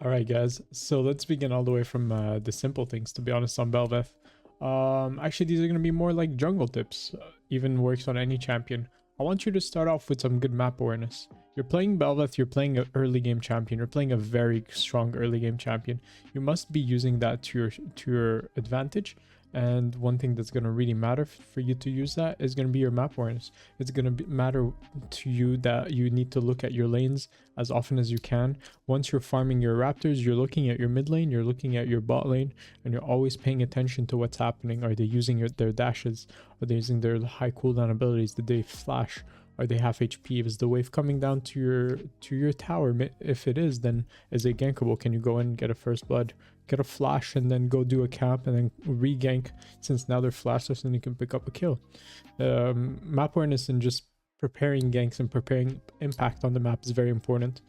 Alright guys, so let's begin all the way from the simple things, to be honest, on Bel'Veth. Actually, these are going to be more like jungle tips, even works on any champion. I want you to start off with some good map awareness. You're playing Bel'Veth, you're playing an early game champion, you're playing a very strong early game champion. You must be using that to your advantage. And one thing that's going to really matter for you to use that is going to be your map awareness. It's going to matter to you that you need to look at your lanes as often as you can. Once you're farming your raptors, you're looking at your mid lane, you're looking at your bot lane, and you're always paying attention to what's happening. Are they using their dashes? Are they using their high cooldown abilities? Did they flash? Are they half HP? Is the wave coming down to your tower? If it is, then is it gankable? Can you go in and get a first blood, get a flash, and then go do a camp and then re-gank, since now they're flashless and you can pick up a kill? Map awareness and just preparing ganks and preparing impact on the map is very important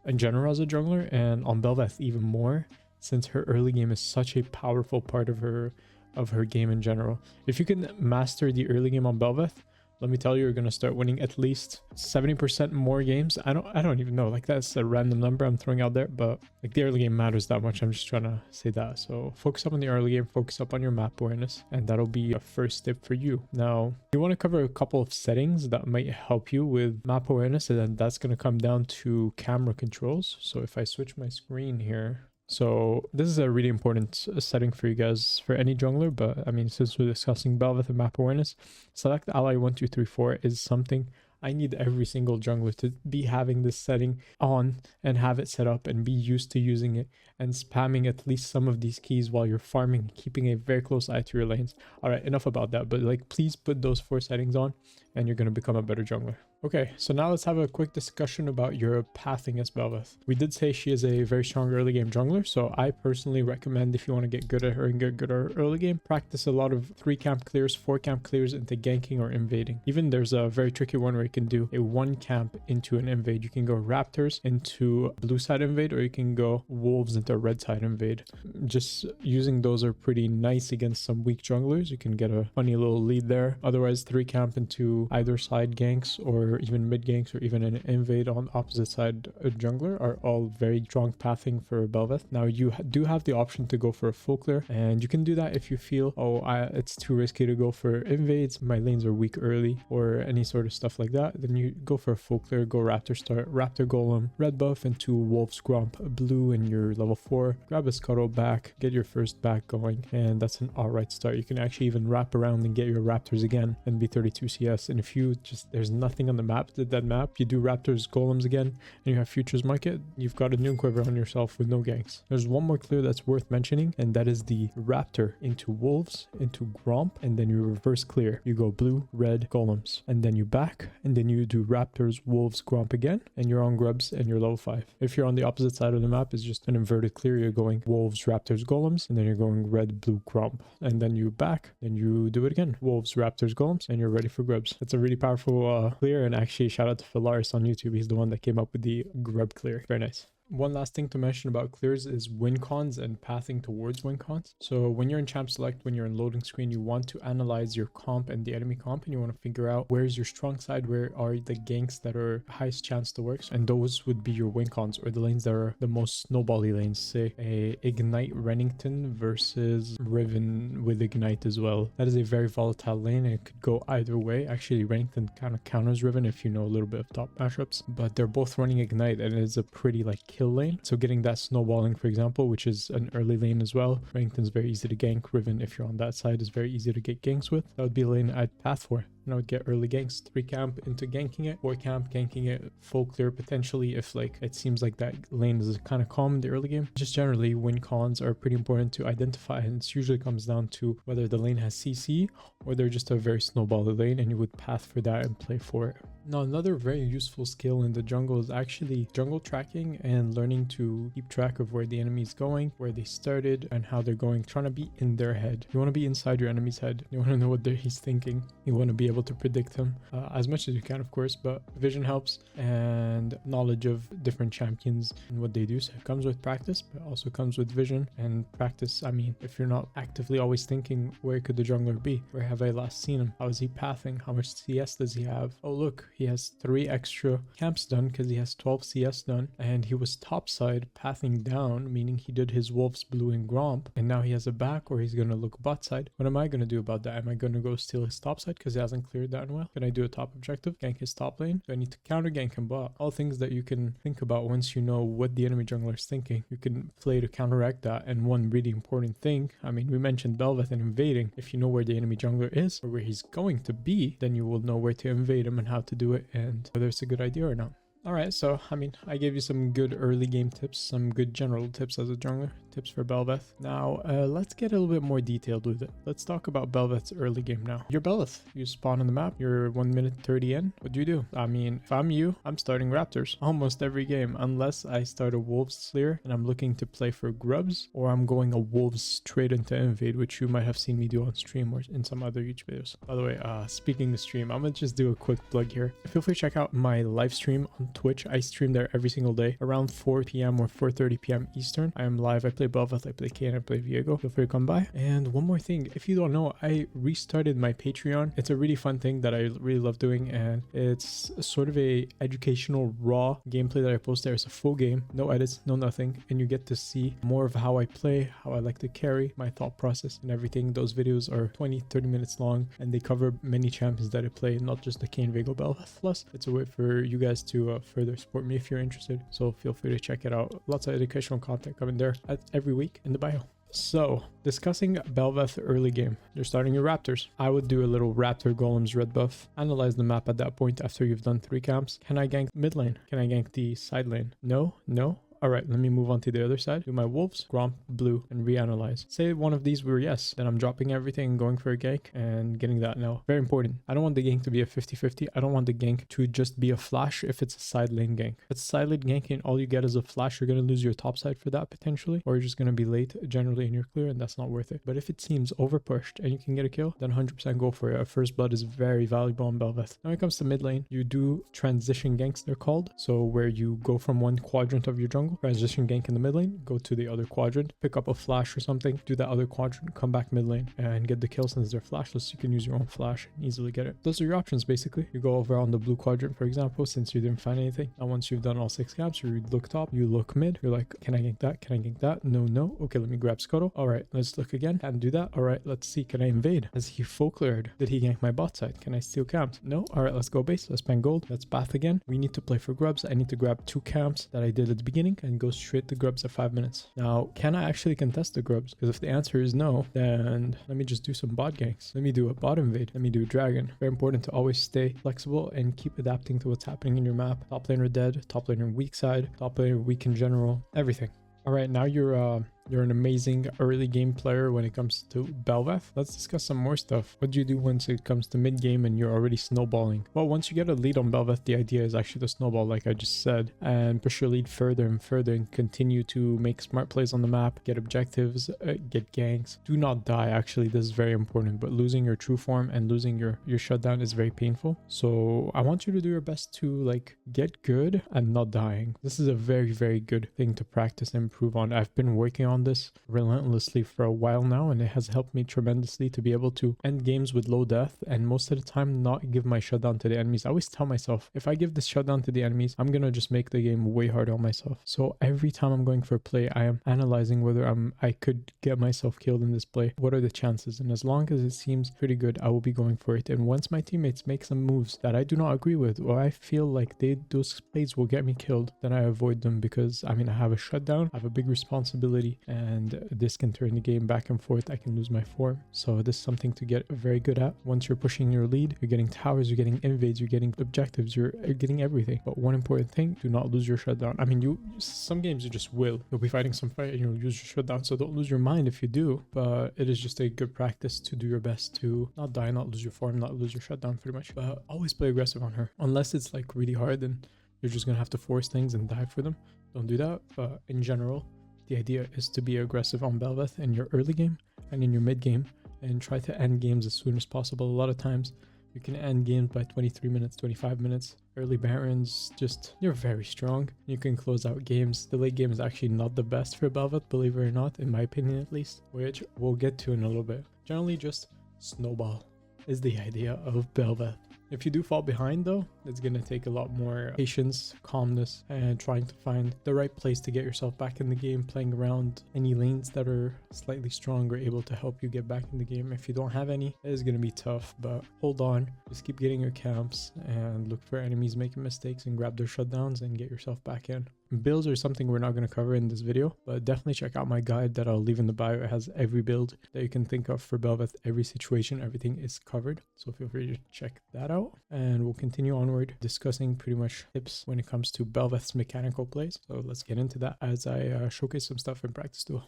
in general as a jungler, and on Bel'Veth even more, since her early game is such a powerful part of her game in general. If you can master the early game on Bel'Veth, let me tell you, you're going to start winning at least 70% more games. I don't even know, like that's a random number I'm throwing out there, but like the early game matters that much. I'm just trying to say that. So focus up on the early game, focus up on your map awareness, and that'll be a first tip for you. Now, you want to cover a couple of settings that might help you with map awareness, and then that's going to come down to camera controls. So if I switch my screen here, so this is a really important setting for you guys, for any jungler, but I mean, since we're discussing Bel'Veth and map awareness, select ally 1 2 3 4 is something I need every single jungler to be having this setting on and have it set up and be used to using it and spamming at least some of these keys while you're farming, keeping a very close eye to your lanes. All right, enough about that, but like, please put those 4 settings on and you're going to become a better jungler. Okay, so now let's have a quick discussion about your pathing as Bel'Veth. We did say she is a very strong early game jungler, so I personally recommend, if you want to get good at her and get good at her early game, practice a lot of 3 camp clears, 4 camp clears into ganking or invading. Even there's a very tricky one where you can do a 1 camp into an invade. You can go raptors into blue side invade, or you can go wolves into red side invade. Just using those are pretty nice against some weak junglers. You can get a funny little lead there. Otherwise, 3 camp into either side ganks, or even mid ganks, or even an invade on opposite side jungler are all very strong pathing for Bel'Veth. Now you do have the option to go for a full clear, and you can do that if you feel, oh, it's too risky to go for invades, my lanes are weak early, or any sort of stuff like that. Then you go for a full clear, go raptor start, raptor golem, red buff into wolf's gromp blue in your level 4, grab a scuttle back, get your first back going, and that's an alright start. You can actually even wrap around and get your raptors again and be 32 CS. And if you just, there's nothing on the map, that map, you do raptors golems again and you have futures market, you've got a new quiver on yourself with no ganks. There's one more clear that's worth mentioning, and that is the raptor into wolves into gromp, and then you reverse clear. You go blue, red, golems, and then you back, and then you do raptors, wolves, gromp again, and you're on grubs and you're level 5. If you're on the opposite side of the map, it's just an inverted clear. You're going wolves, raptors, golems, and then you're going red, blue, gromp, and then you back, then you do it again, wolves, raptors, golems, and you're ready for grubs. It's a really powerful clear, and actually shout out to Phalaris on YouTube. He's the one that came up with the grub clear. Very nice. One last thing to mention about clears is win cons and pathing towards win cons. So when you're in champ select, when you're in loading screen, you want to analyze your comp and the enemy comp, and you want to figure out where's your strong side, where are the ganks that are highest chance to work, and those would be your win cons, or the lanes that are the most snowbally lanes. Say a Ignite Rennington versus Riven with Ignite as well. That is a very volatile lane, and it could go either way. Actually, Rennington kind of counters Riven if you know a little bit of top matchups, but they're both running Ignite, and it is a pretty like kill lane. So getting that snowballing, for example, which is an early lane as well. Rennington's very easy to gank. Riven, if you're on that side, is very easy to get ganks with. That would be a lane I'd path for. And I would get early ganks, 3 camp into ganking it, 4 camp ganking it, full clear potentially if like it seems like that lane is kind of calm in the early game. Just generally, win cons are pretty important to identify, and it usually comes down to whether the lane has CC or they're just a very snowbally lane, and you would path for that and play for it. Now, another very useful skill in the jungle is actually jungle tracking and learning to keep track of where the enemy is going, where they started, and how they're going, trying to be in their head. You want to be inside your enemy's head. You want to know what he's thinking. You want to be able to predict him as much as you can, of course, but vision helps, and knowledge of different champions and what they do. So it comes with practice, but also comes with vision. And practice, I mean, if you're not actively always thinking, where could the jungler be? Where have I last seen him? How is he pathing? How much CS does he have? Oh, look, he has 3 extra camps done because he has 12 CS done, and he was topside pathing down, meaning he did his wolves blue and gromp, and now he has a back, or he's gonna look bot side. What am I gonna do about that? Am I gonna go steal his top side because he hasn't cleared that well? Can I do a top objective, gank his top lane? Do I need to counter gank him bot? All things that you can think about once you know what the enemy jungler is thinking. You can play to counteract that. And one really important thing, I mean, we mentioned Bel'Veth and invading. If you know where the enemy jungler is or where he's going to be, then you will know where to invade him and how to do it and whether it's a good idea or not. Alright, so I mean, I gave you some good early game tips, some good general tips as a jungler, tips for Bel'Veth. Now, let's get a little bit more detailed with it. Let's talk about Bel'Veth's early game now. You're Bel'Veth, you spawn on the map, you're 1 minute 30 in. What do you do? I mean, if I'm you, I'm starting Raptors almost every game, unless I start a Wolves Slayer and I'm looking to play for grubs, or I'm going a Wolves straight into invade, which you might have seen me do on stream or in some other YouTube videos. By the way, speaking of stream, I'm gonna just do a quick plug here. Feel free to check out my live stream on Twitch. I stream there every single day around 4 p.m. or 4:30 p.m. Eastern. I am live. I play Bel'Veth, I play Kayn, I play Viego. Feel free to come by. And one more thing, if you don't know, I restarted my Patreon. It's a really fun thing that I really love doing, and it's sort of a educational raw gameplay that I post there. It's a full game, no edits, no nothing, and you get to see more of how I play, how I like to carry, my thought process and everything. Those videos are 20-30 minutes long, and they cover many champions that I play, not just the Kayn, Viego, Bel'Veth. Plus, it's a way for you guys to further support me if you're interested, so feel free to check it out. Lots of educational content coming there every week in the bio. So, discussing Bel'Veth early game. You're starting your Raptors. I would do a little Raptor Golems red buff. Analyze the map at that point after you've done 3 camps. Can I gank mid lane? Can I gank the side lane? No? No? Alright, let me move on to the other side. Do my wolves, gromp, blue, and reanalyze. Say one of these were yes, then I'm dropping everything and going for a gank and getting that now. Very important. I don't want the gank to be a 50-50. I don't want the gank to just be a flash if it's a side lane gank. If it's a side lane gank and all you get is a flash, you're going to lose your top side for that potentially, or you're just going to be late generally in your clear, and that's not worth it. But if it seems over pushed and you can get a kill, then 100% go for it. A first blood is very valuable on Bel'Veth. Now when it comes to mid lane, you do transition ganks, they're called. So where you go from one quadrant of your jungle, transition gank in the mid lane, go to the other quadrant, pick up a flash or something, do that other quadrant, come back mid lane and get the kill. Since they're flashless, you can use your own flash and easily get it. Those are your options basically. You go over on the blue quadrant, for example, since you didn't find anything. Now once you've done all 6 camps, you look top, you look mid, you're like, can I gank that? Can I gank that? No, no. Okay, let me grab Scuttle. All right, let's look again. Can't do that. All right, let's see. Can I invade? Has he full cleared? Did he gank my bot side? Can I steal camps? No. All right, let's go base. Let's spend gold. Let's path again. We need to play for grubs. I need to grab 2 camps that I did at the beginning and go straight to grubs at 5 minutes. Now, can I actually contest the grubs? Because if the answer is no, then let me just do some bot ganks. Let me do a bot invade. Let me do a dragon. Very important to always stay flexible and keep adapting to what's happening in your map. Top laner dead, top laner weak side, top laner weak in general, everything. All right, now you're an amazing early game player when it comes to Bel'Veth. Let's discuss some more stuff. What do you do once it comes to mid game and you're already snowballing? Well, once you get a lead on Bel'Veth, the idea is actually to snowball, like I just said, and push your lead further and further and continue to make smart plays on the map, get objectives, get ganks. Do not die, actually. This is very important, but losing your true form and losing your shutdown is very painful. So I want you to do your best to like get good and not dying. This is a very, very good thing to practice and improve on. I've been working on this relentlessly for a while now, and it has helped me tremendously to be able to end games with low death and most of the time not give my shutdown to the enemies. I always tell myself, if I give this shutdown to the enemies, I'm gonna just make the game way harder on myself. So every time I'm going for a play, I am analyzing whether I could get myself killed in this play. What are the chances? And as long as it seems pretty good, I will be going for it. And once my teammates make some moves that I do not agree with, or I feel like those plays will get me killed, then I avoid them, because I mean, I have a shutdown, I have a big responsibility, and this can turn the game back and forth. I can lose my form. So this is something to get very good at. Once you're pushing your lead, you're getting towers, you're getting invades, you're getting objectives, you're getting everything. But one important thing, do not lose your shutdown. I mean, some games you just will. You'll be fighting some fight and you'll use your shutdown, so don't lose your mind if you do. But it is just a good practice to do your best to not die, not lose your form, not lose your shutdown pretty much. But always play aggressive on her. Unless it's like really hard, then you're just gonna have to force things and die for them. Don't do that. But in general, the idea is to be aggressive on Bel'Veth in your early game and in your mid game, and try to end games as soon as possible. A lot of times You can end games by 23 minutes, 25 minutes. Early barons, just, you're very strong. You can close out games. The late game is actually not the best for Bel'Veth, believe it or not, in my opinion at least, which we'll get to in a little bit. Generally just snowball is the idea of Bel'Veth. If you do fall behind though, it's going to take a lot more patience, calmness, and trying to find the right place to get yourself back in the game, playing around any lanes that are slightly stronger, able to help you get back in the game. If you don't have any, it is going to be tough, but hold on. Just keep getting your camps and look for enemies making mistakes and grab their shutdowns and get yourself back in. Builds are something we're not going to cover in this video, but definitely check out my guide that I'll leave in the bio. It has every build that you can think of for Bel'Veth, every situation, everything is covered. So feel free to check that out. And we'll continue onward discussing pretty much tips when it comes to Bel'Veth's mechanical plays. So let's get into that as I showcase some stuff in practice too.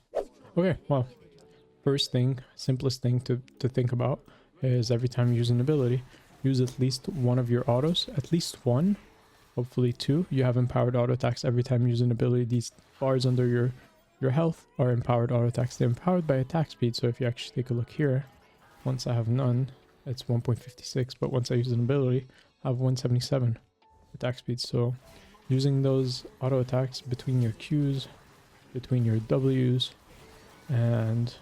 Okay, well, first thing, simplest thing to think about is every time you use an ability, use at least one of your autos, at least one. Hopefully two. You have empowered auto attacks every time you use an ability. These bars under your health are empowered auto attacks. They're empowered by attack speed. So if you actually take a look here, once I have none, it's 1.56. But once I use an ability, I have 177 attack speed. So using those auto attacks between your Qs, between your Ws, and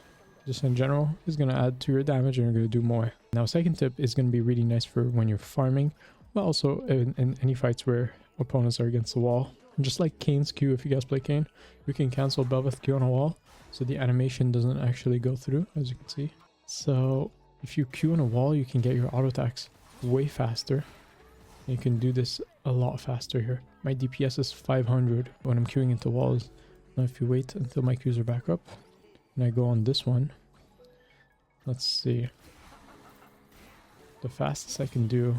just in general is going to add to your damage and you're going to do more. Now, second tip is going to be really nice for when you're farming, but also in any fights where opponents are against the wall. And just like Kane's Q, if you guys play Kane, you can cancel Bel'Veth Q on a wall, so the animation doesn't actually go through, as you can see. So if you Q on a wall, you can get your auto attacks way faster. You can do this a lot faster here. My DPS is 500 when I'm queuing into walls. Now if you wait until my Qs are back up, and I go on this one, let's see. The fastest I can do,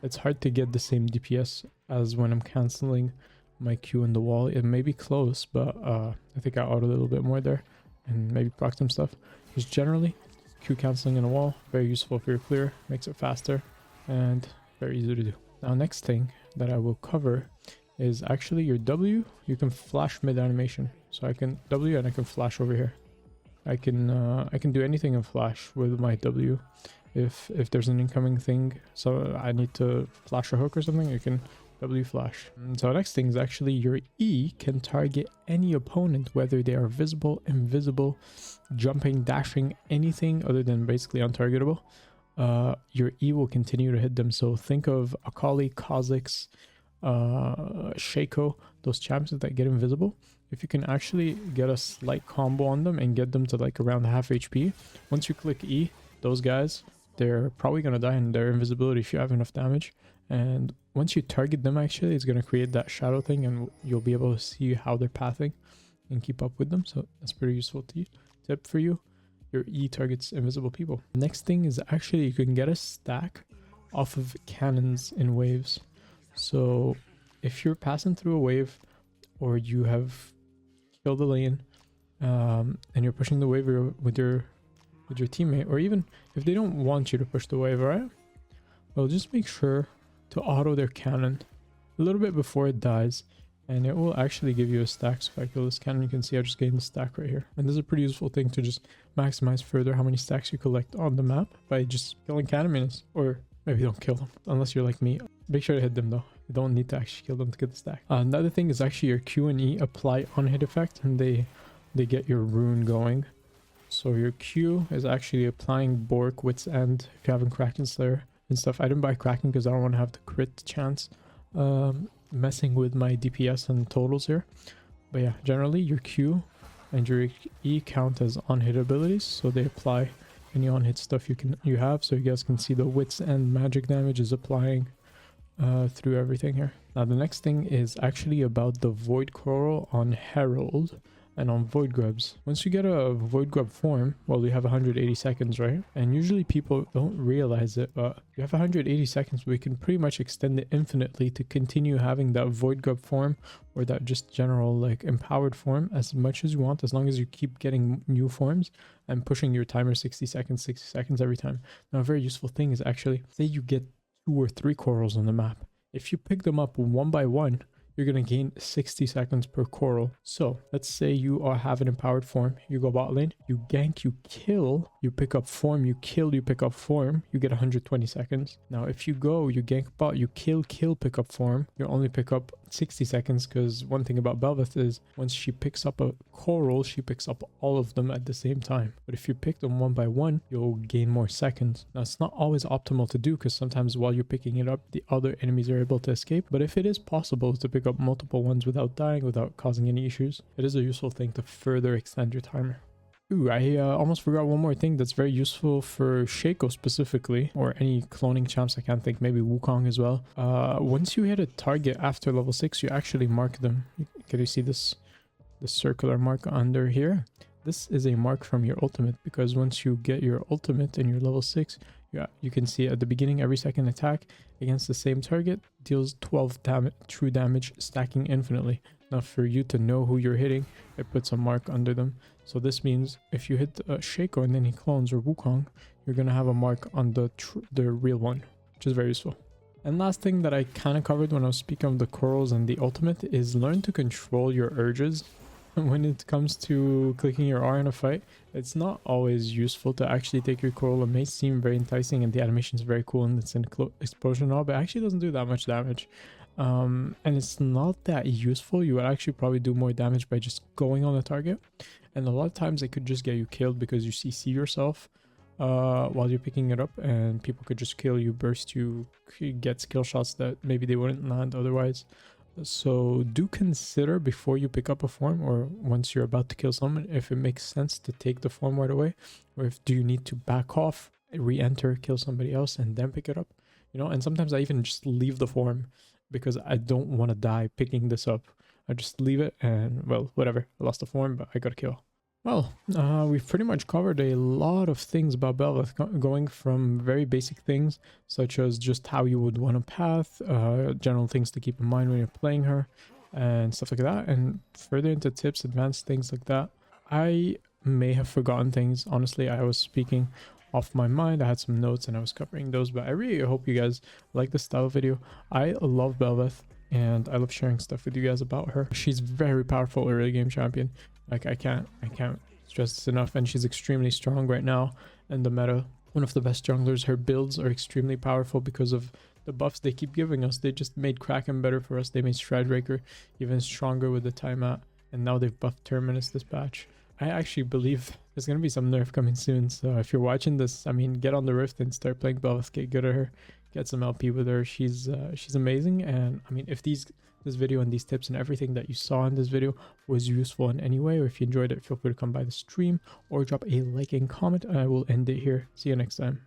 it's hard to get the same DPS as when I'm canceling my Q in the wall. It may be close, but I think I auto a little bit more there and maybe proc some stuff. Just generally, Q canceling in a wall, very useful for your clear, makes it faster and very easy to do. Now next thing that I will cover is actually your W. You can flash mid animation. So I can W and I can flash over here. I can do anything in flash with my W. If there's an incoming thing, so I need to flash a hook or something, you can W flash. So next thing is actually your E can target any opponent, whether they are visible, invisible, jumping, dashing, anything other than basically untargetable. Your E will continue to hit them. So think of Akali, Kha'Zix, Shaco, those champions that get invisible. If you can actually get a slight combo on them and get them to like around half HP, once you click E, those guys, they're probably going to die in their invisibility if you have enough damage. And once you target them, actually, it's going to create that shadow thing and you'll be able to see how they're pathing and keep up with them. So that's pretty useful tip for you. Your E targets invisible people. Next thing is actually you can get a stack off of cannons in waves. So if you're passing through a wave or you have killed the lane and you're pushing the wave with your teammate, or even if they don't want you to push the wave, right? Well, just make sure to auto their cannon a little bit before it dies, and it will actually give you a stack. So if I kill this cannon, you can see I just gained the stack right here. And this is a pretty useful thing to just maximize further how many stacks you collect on the map by just killing cannon minions, or maybe don't kill them unless you're like me. Make sure to hit them though. You don't need to actually kill them to get the stack. Another thing is actually your Q and E apply on hit effect, and they get your rune going. So your Q is actually applying Bork, Wit's End, if you haven't Kraken Slayer and stuff. I didn't buy Kraken because I don't want to have the crit chance messing with my DPS and totals here. But yeah, generally your Q and your E count as on-hit abilities, so they apply any on-hit stuff you have. So you guys can see the Wit's End magic damage is applying through everything here. Now the next thing is actually about the Void Coral on Herald and on Void Grubs. Once you get a Void Grub form, well, you have 180 seconds, right? And usually people don't realize it, but you have 180 seconds, we can pretty much extend it infinitely to continue having that Void Grub form or that just general like empowered form as much as you want, as long as you keep getting new forms and pushing your timer 60 seconds every time. Now a very useful thing is actually, say you get 2 or 3 corals on the map. If you pick them up one by one, you're going to gain 60 seconds per coral. So let's say you have an empowered form, you go bot lane, you gank, you kill you pick up form, you kill, you pick up form, you get 120 seconds. Now, if you go, you gank bot, you kill, pick up form, you only pick up 60 seconds, because one thing about Bel'Veth is once she picks up a coral, she picks up all of them at the same time. But if you pick them one by one, you'll gain more seconds. Now, it's not always optimal to do, because sometimes while you're picking it up, the other enemies are able to escape. But if it is possible to pick up multiple ones without dying, without causing any issues, it is a useful thing to further extend your timer. Ooh, I almost forgot one more thing that's very useful for Shaco specifically, or any cloning champs. I can't think, maybe Wukong as well. Once you hit a target after level 6, you actually mark them. Can you see this circular mark under here? This is a mark from your ultimate, because once you get your ultimate and you're level 6, you can see at the beginning, every second attack against the same target deals 12 true damage, stacking infinitely. Now, for you to know who you're hitting, it puts a mark under them. So this means if you hit Shaco and then he clones, or Wukong, you're going to have a mark on the real one, which is very useful. And last thing that I kind of covered when I was speaking of the corals and the ultimate is learn to control your urges. When it comes to clicking your R in a fight, it's not always useful to actually take your coral. It may seem very enticing and the animation is very cool and it's an explosion and all, but it actually doesn't do that much damage. And it's not that useful. You would actually probably do more damage by just going on the target. And a lot of times it could just get you killed because you CC yourself while you're picking it up, and people could just kill you, burst you, get skill shots that maybe they wouldn't land otherwise. So do consider before you pick up a form, or once you're about to kill someone, if it makes sense to take the form right away, or if do you need to back off, re-enter, kill somebody else, and then pick it up. You know, and sometimes I even just leave the form because I don't want to die picking this up. I just leave it and, well, whatever. I lost the form, but I got a kill. Well, we've pretty much covered a lot of things about Bel'Veth, going from very basic things, such as just how you would want a path, general things to keep in mind when you're playing her, and stuff like that, and further into tips, advanced things like that. I may have forgotten things. Honestly, I was speaking off my mind. I had some notes and I was covering those, but I really hope you guys like this style video. I love Bel'Veth, and I love sharing stuff with you guys about her. She's very powerful early game champion. Like, I can't stress this enough, and she's extremely strong right now in the meta. One of the best junglers. Her builds are extremely powerful because of the buffs they keep giving us. They just made Kraken better for us. They made Stridebreaker even stronger with the timeout, and now they've buffed Terminus this patch. I actually believe there's gonna be some nerf coming soon, so if you're watching this, I mean, get on the Rift and start playing Bel'Veth, get good at her, get some LP with her. She's amazing. And I mean, if this video and these tips and everything that you saw in this video was useful in any way, or if you enjoyed it, feel free to come by the stream or drop a like and comment, and I will end it here. See you next time.